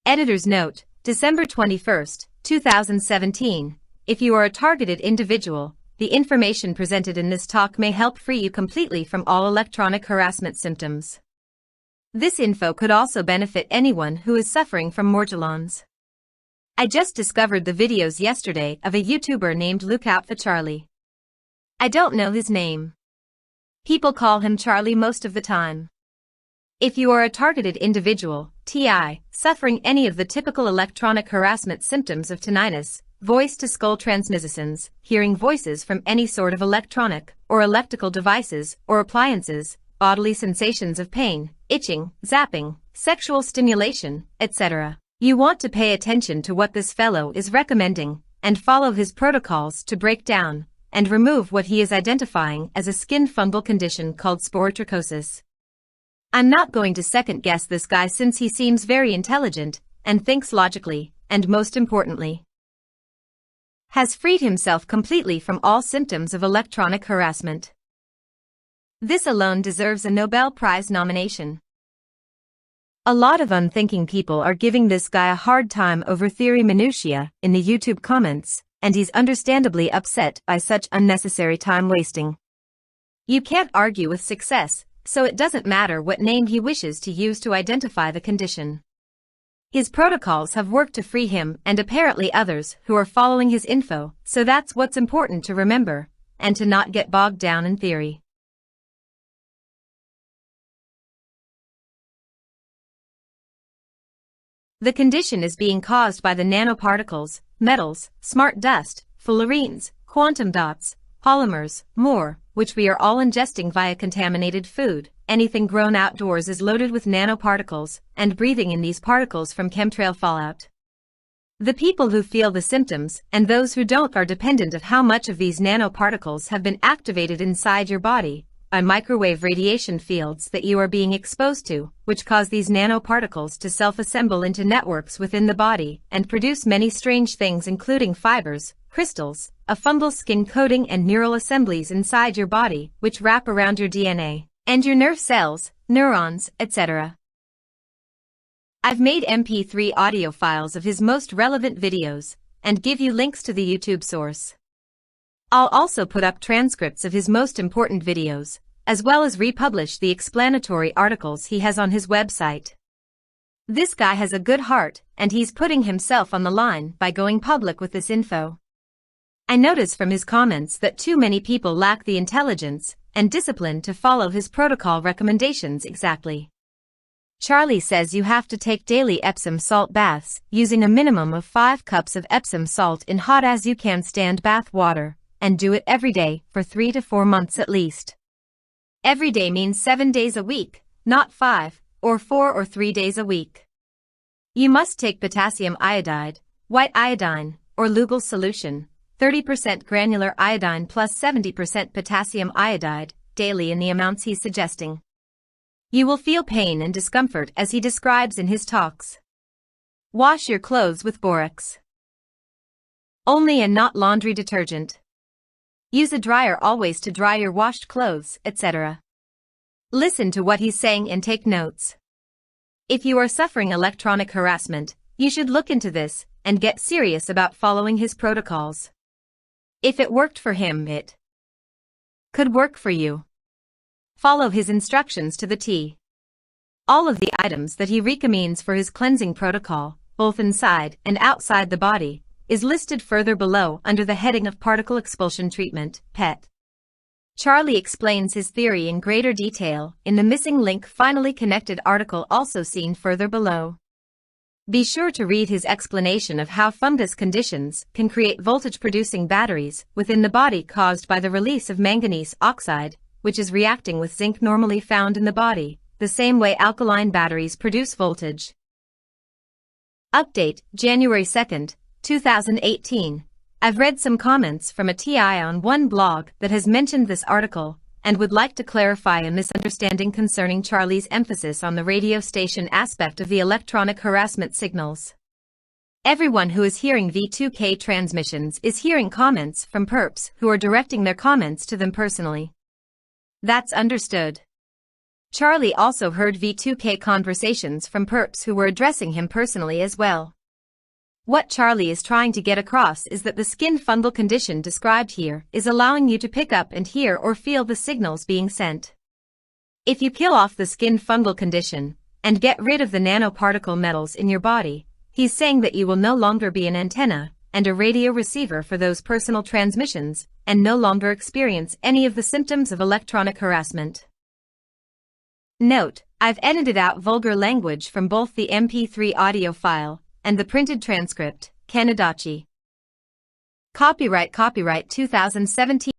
Editor's note, December 21, 2017. If you are a targeted individual, the information presented in this talk may help free you completely from all electronic harassment symptoms. This info could also benefit anyone who is suffering from morgellons. I just discovered the videos yesterday of a YouTuber named Look Out for Charlie. I don't know his name. People call him Charlie most of the time. If you are a targeted individual, TI, suffering any of the typical electronic harassment symptoms of tinnitus, voice-to-skull transmissions, hearing voices from any sort of electronic or electrical devices or appliances, bodily sensations of pain, itching, zapping, sexual stimulation, etc., you want to pay attention to what this fellow is recommending and follow his protocols to break down and remove what he is identifying as a skin fungal condition called sporotrichosis. I'm not going to second-guess this guy since he seems very intelligent and thinks logically, and most importantly, has freed himself completely from all symptoms of electronic harassment. This alone deserves a Nobel Prize nomination. A lot of unthinking people are giving this guy a hard time over theory minutiae in the YouTube comments, and he's understandably upset by such unnecessary time wasting. You can't argue with success, so it doesn't matter what name he wishes to use to identify the condition. His protocols have worked to free him and apparently others who are following his info, so that's what's important to remember, and to not get bogged down in theory. The condition is being caused by the nanoparticles, metals, smart dust, fullerenes, quantum dots, polymers, more, which we are all ingesting via contaminated food. Anything grown outdoors is loaded with nanoparticles, and breathing in these particles from chemtrail fallout. The people who feel the symptoms and those who don't are dependent on how much of these nanoparticles have been activated inside your body by microwave radiation fields that you are being exposed to, which cause these nanoparticles to self-assemble into networks within the body and produce many strange things including fibers, crystals, a fungal skin coating and neural assemblies inside your body which wrap around your DNA and your nerve cells, neurons, etc. I've made MP3 audio files of his most relevant videos and give you links to the YouTube source. I'll also put up transcripts of his most important videos, as well as republish the explanatory articles he has on his website. This guy has a good heart, and he's putting himself on the line by going public with this info. I notice from his comments that too many people lack the intelligence and discipline to follow his protocol recommendations exactly. Charlie says you have to take daily Epsom salt baths using a minimum of 5 cups of Epsom salt in hot as you can stand bath water, and do it every day for 3 to 4 months at least. Every day means 7 days a week, not 5, or 4 or 3 days a week. You must take potassium iodide, white iodine, or Lugol solution, 30% granular iodine plus 70% potassium iodide, daily in the amounts he's suggesting. You will feel pain and discomfort as he describes in his talks. Wash your clothes with borax only and not laundry detergent. Use a dryer always to dry your washed clothes, etc. Listen to what he's saying and take notes. If you are suffering electronic harassment, you should look into this and get serious about following his protocols. If it worked for him, it could work for you. Follow his instructions to the T. All of the items that he recommends for his cleansing protocol, both inside and outside the body, is listed further below under the heading of Particle Expulsion Treatment, PET. Charlie explains his theory in greater detail in the missing link finally connected article also seen further below. Be sure to read his explanation of how fungus conditions can create voltage-producing batteries within the body caused by the release of manganese oxide, which is reacting with zinc normally found in the body, the same way alkaline batteries produce voltage. Update, January 2nd, 2018. I've read some comments from a TI on one blog that has mentioned this article and would like to clarify a misunderstanding concerning Charlie's emphasis on the radio station aspect of the electronic harassment signals. Everyone who is hearing V2K transmissions is hearing comments from perps who are directing their comments to them personally. That's understood. Charlie also heard V2K conversations from perps who were addressing him personally as well. What Charlie is trying to get across is that the skin fungal condition described here is allowing you to pick up and hear or feel the signals being sent. If you kill off the skin fungal condition and get rid of the nanoparticle metals in your body, he's saying that you will no longer be an antenna and a radio receiver for those personal transmissions and no longer experience any of the symptoms of electronic harassment. Note: I've edited out vulgar language from both the MP3 audio file and the printed transcript. Kanadachi. Copyright 2017.